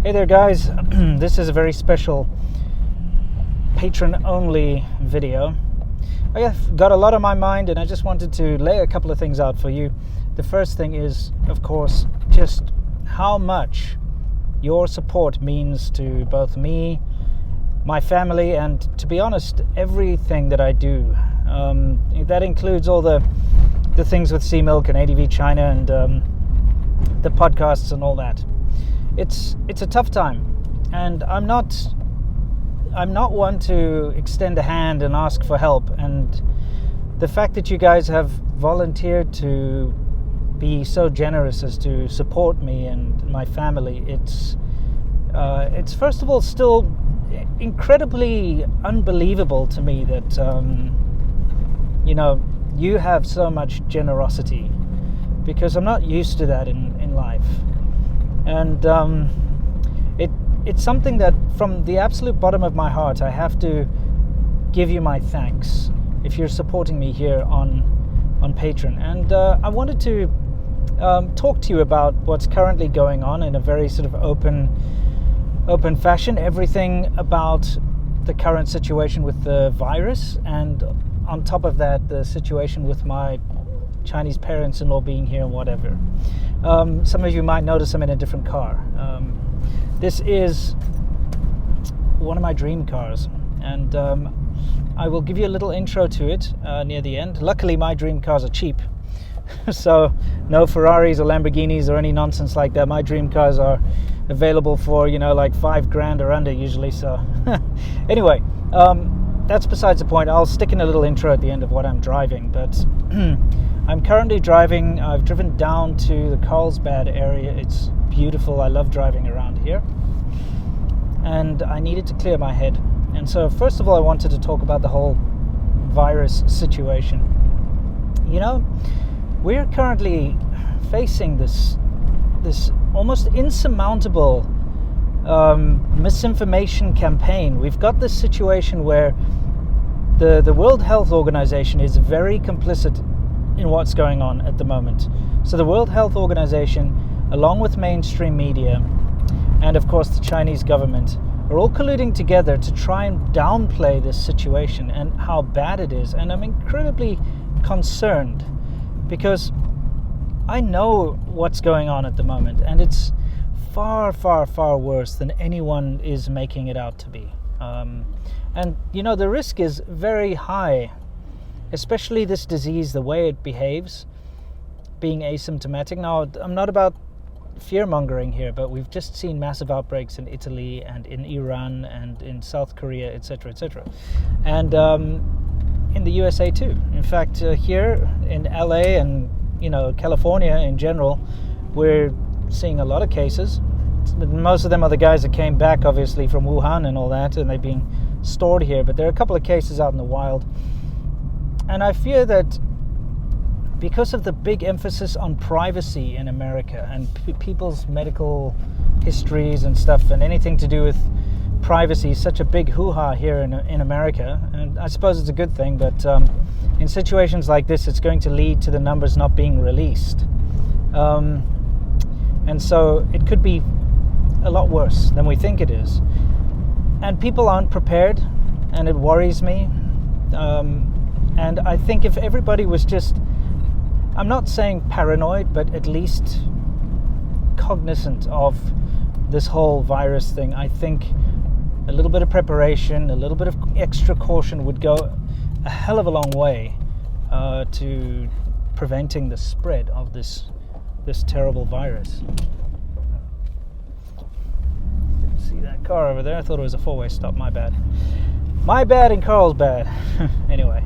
Hey there guys, this is a very special patron-only video. I have got a lot on my mind and I just wanted to lay a couple of things out for you. The first thing is, of course, just how much your support means to both me, my family, and to be honest, everything that I do. That includes all the things with Sea Milk and ADV China and the podcasts and all that. It's a tough time, and I'm not one to extend a hand and ask for help. And the fact that you guys have volunteered to be so generous as to support me and my family, it's first of all still incredibly unbelievable to me that you have so much generosity, because I'm not used to that in life. And it's something that from the absolute bottom of my heart I have to give you my thanks if you're supporting me here on Patreon. And I wanted to talk to you about what's currently going on in a very sort of open fashion, everything about the current situation with the virus, and on top of that the situation with my Chinese parents-in-law being here and whatever. Some of you might notice I'm in a different car. This is one of my dream cars, and I will give you a little intro to it near the end. Luckily my dream cars are cheap, so no Ferraris or Lamborghinis or any nonsense like that. My dream cars are available for like $5,000 or under usually. So anyway, that's besides the point. I'll stick in a little intro at the end of what I'm driving, but I'm currently driving. I've driven down to the Carlsbad area. It's beautiful. I love driving around here. And I needed to clear my head. And so first of all, I wanted to talk about the whole virus situation. We're currently facing this almost insurmountable misinformation campaign. We've got this situation where the World Health Organization is very complicit in what's going on at the moment. So the World Health Organization, along with mainstream media, and of course the Chinese government, are all colluding together to try and downplay this situation and how bad it is. And I'm incredibly concerned, because I know what's going on at the moment, and it's far, far, far worse than anyone is making it out to be. And the risk is very high, especially this disease, the way it behaves, being asymptomatic. Now, I'm not about fear-mongering here, but we've just seen massive outbreaks in Italy and in Iran and in South Korea, etc., etc. And in the USA too. In fact, here in LA and California in general, we're seeing a lot of cases. Most of them are the guys that came back, obviously, from Wuhan and all that, and they've been stored here. But there are a couple of cases out in the wild. And I fear that because of the big emphasis on privacy in America and people's medical histories and stuff, and anything to do with privacy, such a big hoo-ha here in America, and I suppose it's a good thing, but in situations like this, it's going to lead to the numbers not being released. And so it could be a lot worse than we think it is. And people aren't prepared, and it worries me. And I think if everybody was just, I'm not saying paranoid, but at least cognizant of this whole virus thing, I think a little bit of preparation, a little bit of extra caution would go a hell of a long way to preventing the spread of this terrible virus. Didn't see that car over there. I thought it was a four-way stop. My bad. My bad in Carlsbad. Anyway,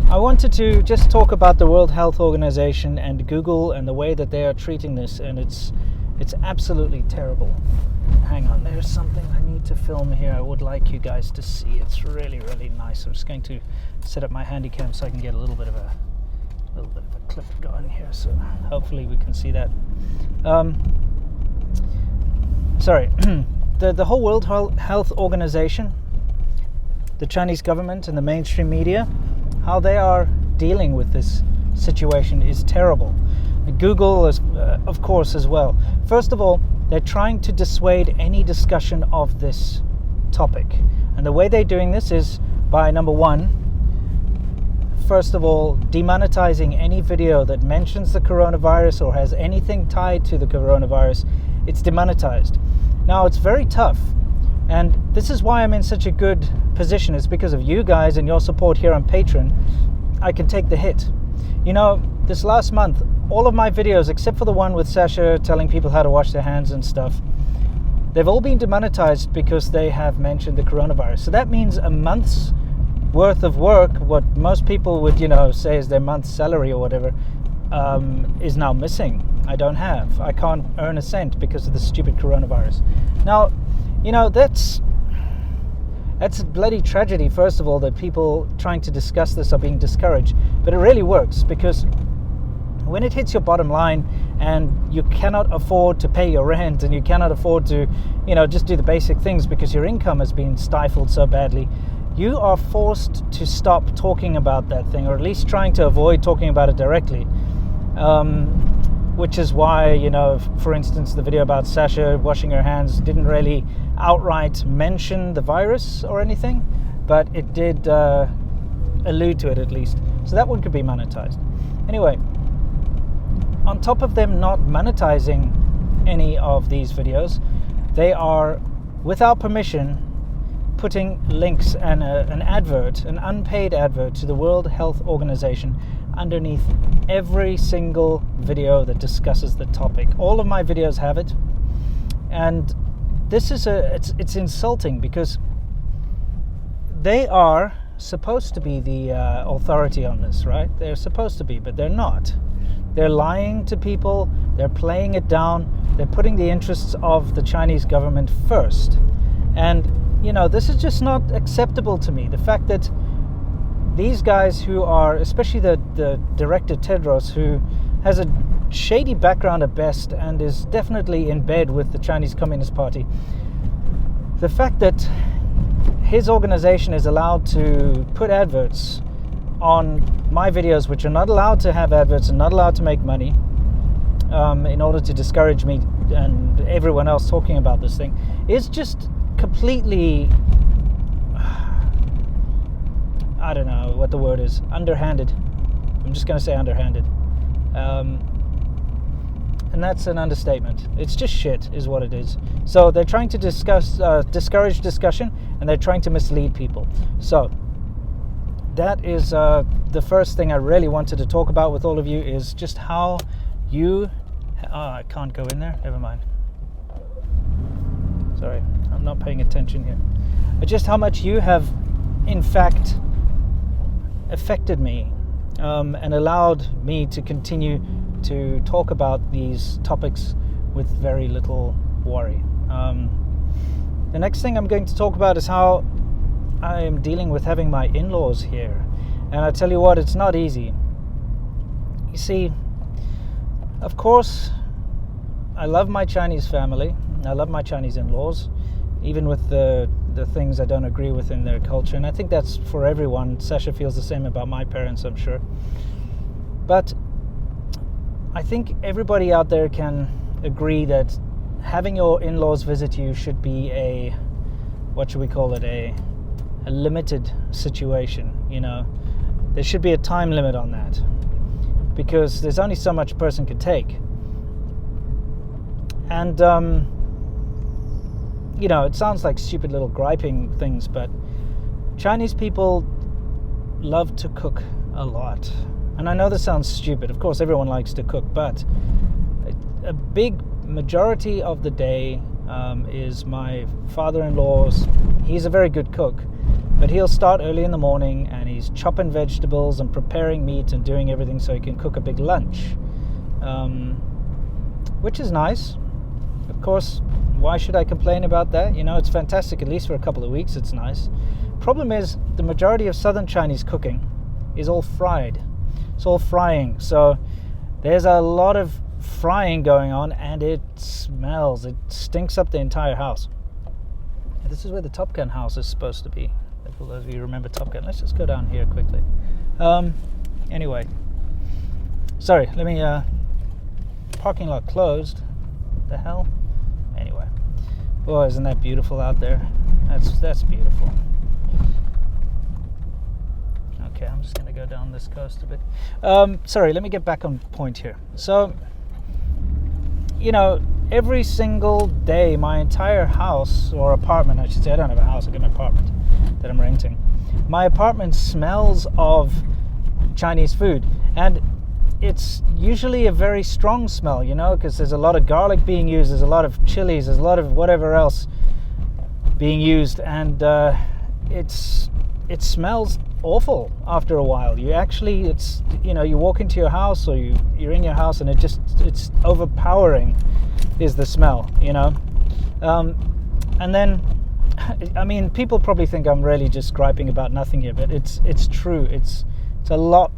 I wanted to just talk about the World Health Organization and Google and the way that they are treating this, and it's absolutely terrible. Hang on, there's something I need to film here. I would like you guys to see. It's really, really nice. I'm just going to set up my handy cam so I can get a little bit of a clip going here. So hopefully we can see that. Sorry, the whole World Health Organization, the Chinese government and the mainstream media, how they are dealing with this situation is terrible. Google, of course, as well. First of all, they're trying to dissuade any discussion of this topic. And the way they're doing this is by, number one, first of all, demonetizing any video that mentions the coronavirus or has anything tied to the coronavirus. It's demonetized. Now, it's very tough. And this is why I'm in such a good position. It's because of you guys and your support here on Patreon. I can take the hit. You know, this last month, all of my videos, except for the one with Sasha telling people how to wash their hands and stuff, they've all been demonetized because they have mentioned the coronavirus. So that means a month's worth of work, what most people would, say is their month's salary or whatever, is now missing. I can't earn a cent because of the stupid coronavirus. Now, that's a bloody tragedy, first of all, that people trying to discuss this are being discouraged. But it really works, because when it hits your bottom line and you cannot afford to pay your rent and you cannot afford to, just do the basic things because your income has been stifled so badly, you are forced to stop talking about that thing, or at least trying to avoid talking about it directly. Which is why, for instance, the video about Sasha washing her hands didn't really outright mention the virus or anything, but it did allude to it at least. So that one could be monetized. Anyway, on top of them not monetizing any of these videos, they are, without permission, putting links and an unpaid advert to the World Health Organization underneath every single video that discusses the topic. All of my videos have it, and this is it's insulting, because they are supposed to be the authority on this, right? They're supposed to be, but they're not. They're lying to people, they're playing it down, they're putting the interests of the Chinese government first. And this is just not acceptable to me. The fact that these guys who are, especially the director Tedros, who has a shady background at best and is definitely in bed with the Chinese Communist Party, the fact that his organization is allowed to put adverts on my videos, which are not allowed to have adverts and not allowed to make money, in order to discourage me and everyone else talking about this thing, is just completely, I don't know what the word is, underhanded. I'm just going to say underhanded. And that's an understatement. It's just shit is what it is. So they're trying to discourage discussion, and they're trying to mislead people. So that is the first thing I really wanted to talk about with all of you, is just how you... I can't go in there. Never mind. Sorry, I'm not paying attention here. Just how much you have, in fact, affected me and allowed me to continue to talk about these topics with very little worry. The next thing I'm going to talk about is how I am dealing with having my in-laws here. And I tell you what, it's not easy. You see, of course, I love my Chinese family. I love my Chinese in-laws, even with the things I don't agree with in their culture. And I think that's for everyone. Sasha feels the same about my parents, I'm sure. But I think everybody out there can agree that having your in-laws visit you should be a limited situation, There should be a time limit on that, because there's only so much a person can take. And it sounds like stupid little griping things, but Chinese people love to cook a lot. And I know this sounds stupid. Of course, everyone likes to cook, but a big majority of the day is my father-in-law's. He's a very good cook, but he'll start early in the morning and he's chopping vegetables and preparing meat and doing everything so he can cook a big lunch, which is nice. Of course, why should I complain about that? It's fantastic. At least for a couple of weeks, it's nice. Problem is, the majority of southern Chinese cooking is all fried. It's all frying. So there's a lot of frying going on, and it stinks up the entire house. And this is where the Top Gun house is supposed to be. For those of you who remember Top Gun. Let's just go down here quickly. Anyway. Sorry, let me parking lot closed. The hell? Anyway. Oh, isn't that beautiful out there? That's beautiful. Okay, I'm just going to go down this coast a bit. Sorry, let me get back on point here. So, every single day, my entire house, or apartment, I should say, I don't have a house, I got an apartment that I'm renting. My apartment smells of Chinese food, and it's usually a very strong smell, because there's a lot of garlic being used, there's a lot of chilies, there's a lot of whatever else being used, and it smells awful after a while. You walk into your house, or you're in your house, and it's overpowering is the smell, and then I mean, people probably think I'm really just griping about nothing here, but it's true. It's a lot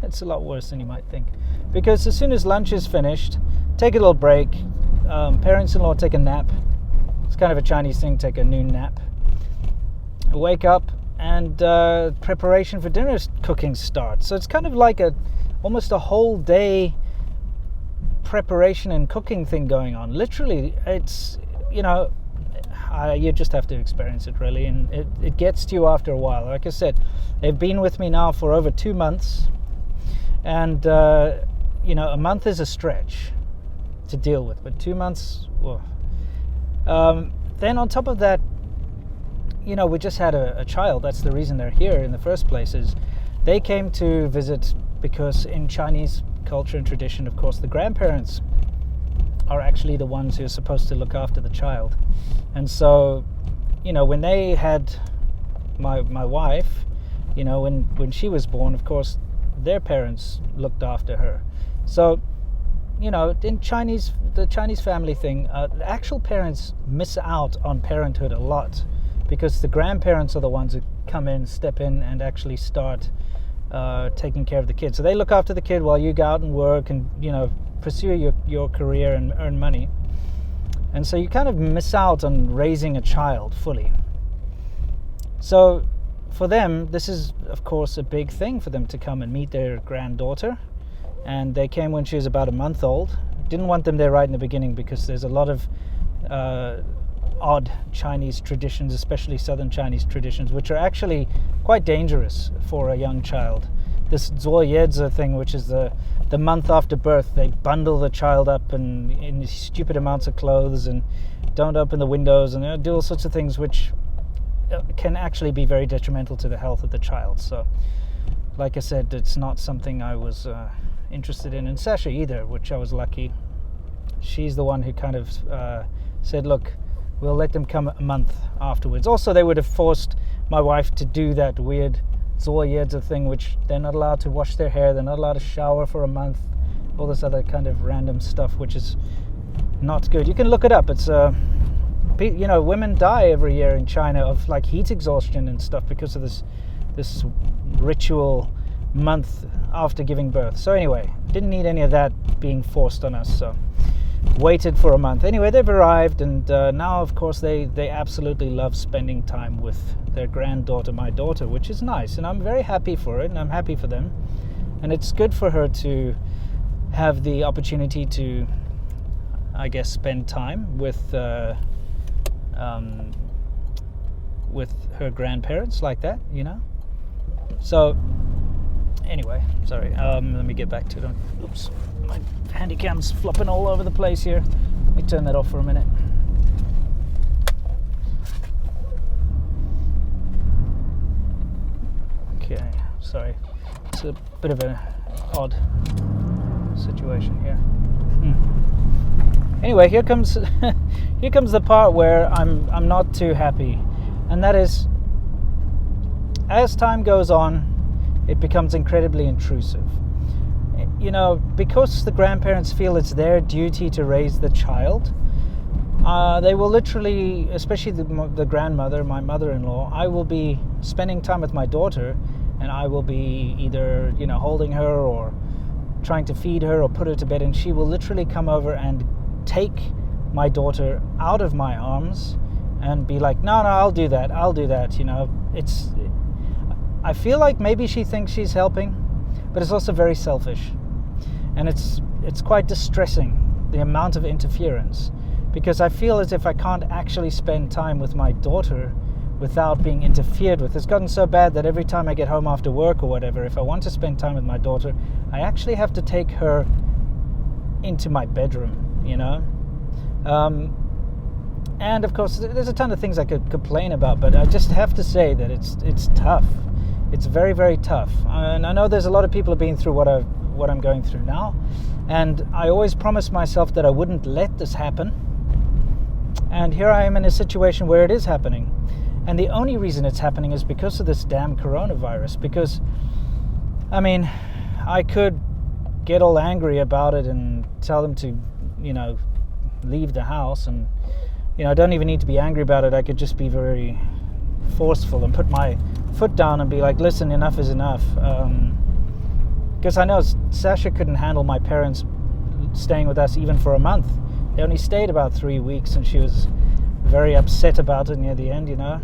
it's a lot worse than you might think, because as soon as lunch is finished, take a little break, parents-in-law take a nap. It's kind of a Chinese thing, take a noon nap, wake up, and preparation for dinner cooking starts. So it's kind of like almost a whole day preparation and cooking thing going on. Literally, it's you just have to experience it, really, and it gets to you after a while. Like I said, they've been with me now for over 2 months, and a month is a stretch to deal with, but 2 months, whoa. Then on top of that, we just had a child. That's the reason they're here in the first place, is they came to visit because in Chinese culture and tradition, of course, the grandparents are actually the ones who are supposed to look after the child. And so, when they had my wife, when she was born, of course, their parents looked after her. So, in the Chinese family thing, the actual parents miss out on parenthood a lot, because the grandparents are the ones who come in, step in, and actually start taking care of the kid. So they look after the kid while you go out and work and, pursue your career and earn money. And so you kind of miss out on raising a child fully. So for them, this is, of course, a big thing for them to come and meet their granddaughter. And they came when she was about a month old. Didn't want them there right in the beginning, because there's a lot of odd Chinese traditions, especially Southern Chinese traditions, which are actually quite dangerous for a young child. This Zuoyezi thing, which is the month after birth, they bundle the child up and in stupid amounts of clothes and don't open the windows and do all sorts of things which can actually be very detrimental to the health of the child. So, like I said, it's not something I was interested in Sasha either, which I was lucky. She's the one who kind of said, look, we'll let them come a month afterwards. Also, they would have forced my wife to do that weird Zuoyezi thing, which they're not allowed to wash their hair, they're not allowed to shower for a month, all this other kind of random stuff, which is not good. You can look it up. It's women die every year in China of like heat exhaustion and stuff because of this ritual month after giving birth. So anyway, didn't need any of that being forced on us, so waited for a month. Anyway, they've arrived, and now, of course, they absolutely love spending time with their granddaughter, my daughter, which is nice, and I'm very happy for it, and I'm happy for them. And it's good for her to have the opportunity to, I guess, spend time with her grandparents like that, So anyway, sorry, let me get back to it. Oops, my handycam's flopping all over the place here. Let me turn that off for a minute. Okay, sorry, it's a bit of an odd situation here. Anyway, here comes the part where I'm not too happy, and that is, as time goes on, it becomes incredibly intrusive. Because the grandparents feel it's their duty to raise the child, they will literally, especially the grandmother, my mother-in-law, I will be spending time with my daughter, and I will be either, holding her or trying to feed her or put her to bed, and she will literally come over and take my daughter out of my arms and be like, no, I'll do that. I feel like maybe she thinks she's helping, but it's also very selfish. And it's it's quite distressing, the amount of interference, because I feel as if I can't actually spend time with my daughter without being interfered with. It's gotten so bad that every time I get home after work or whatever, if I want to spend time with my daughter, I actually have to take her into my bedroom, you know. And of course, there's a ton of things I could complain about, but I just have to say that it's tough. It's very, very tough. And I know there's a lot of people who have been through what I'm going through now, and I always promised myself that I wouldn't let this happen. And here I am in a situation where it is happening. And the only reason it's happening is because of this damn coronavirus. Because, I mean, I could get all angry about it and tell them to, you know, leave the house. And, you know, I don't even need to be angry about it. I could just be very forceful and put my foot down and be like, listen, enough is enough. Because I know Sasha couldn't handle my parents staying with us even for a month. They only stayed about 3 weeks, and she was very upset about it near the end, you know,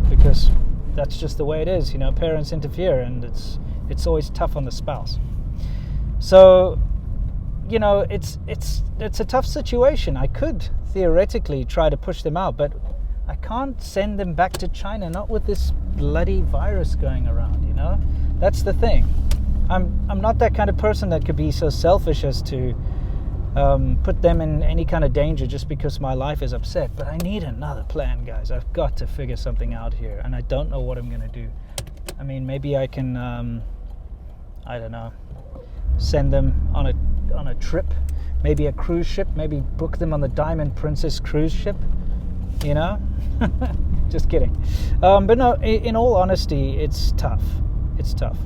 because that's just the way it is, you know. Parents interfere, and it's always tough on the spouse. So, you know, it's a tough situation. I could theoretically try to push them out, but I can't send them back to China, not with this bloody virus going around, you know. That's the thing. I'm not that kind of person that could be so selfish as to put them in any kind of danger just because my life is upset. But I need another plan, guys. I've got to figure something out here, and I don't know what I'm going to do. I mean, maybe I can, I don't know, send them on a trip, maybe a cruise ship, maybe book them on the Diamond Princess cruise ship, you know? Just kidding. But no, in all honesty, it's tough. It's tough.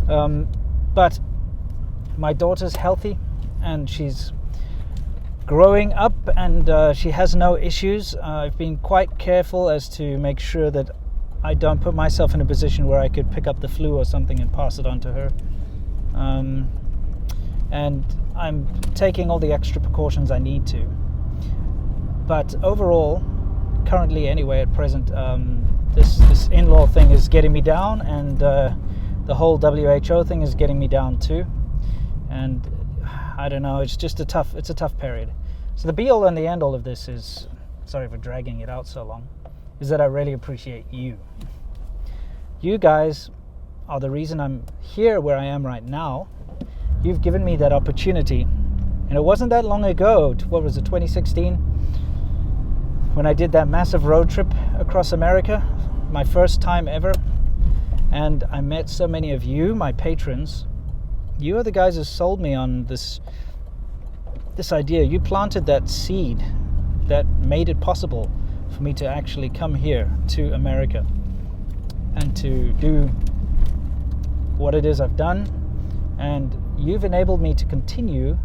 But my daughter's healthy, and she's growing up, and she has no issues. I've been quite careful as to make sure that I don't put myself in a position where I could pick up the flu or something and pass it on to her. And I'm taking all the extra precautions I need to. But overall, currently anyway, at present, this in-law thing is getting me down, and the whole WHO thing is getting me down too. And I don't know, it's a tough period. So the be-all and the end-all of this is, sorry for dragging it out so long, is that I really appreciate you. You guys are the reason I'm here where I am right now. You've given me that opportunity. And it wasn't that long ago, what was it, 2016? When I did that massive road trip across America, my first time ever. And I met so many of you, my patrons. You are the guys who sold me on this idea. You planted that seed that made it possible for me to actually come here to America and to do what it is I've done. And you've enabled me to continue.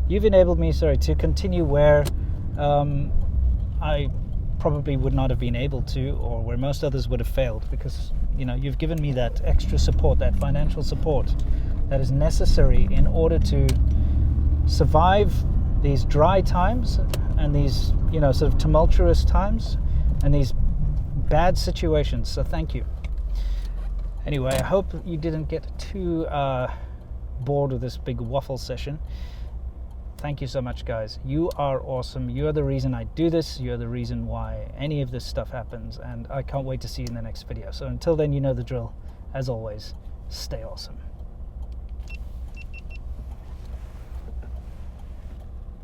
You've enabled me, to continue where I probably would not have been able to, or where most others would have failed, because, you know, you've given me that extra support, that financial support that is necessary in order to survive these dry times and these, you know, sort of tumultuous times and these bad situations. So thank you. Anyway, I hope you didn't get too bored with this big waffle session. Thank you so much, guys. You are awesome. You're the reason I do this. You're the reason why any of this stuff happens. And I can't wait to see you in the next video. So until then, you know the drill. As always, stay awesome.